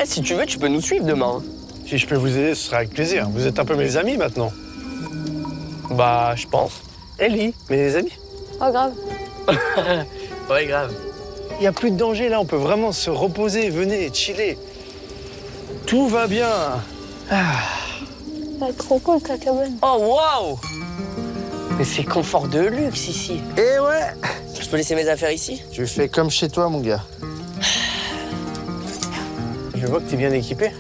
Après, si tu veux, tu peux nous suivre demain. Si je peux vous aider, ce sera avec plaisir. Vous êtes un peu mes amis maintenant. Bah, je pense. Ellie, mes amis. Pas grave. Ouais, grave. Il n'y a plus de danger là, on peut vraiment se reposer. Venez, chiller. Tout va bien. C'est trop cool ta cabane. Oh, waouh! Mais c'est confort de luxe ici. Et ouais, Je peux laisser mes affaires ici? tu fais comme chez toi, mon gars. Je vois que t'es bien équipé.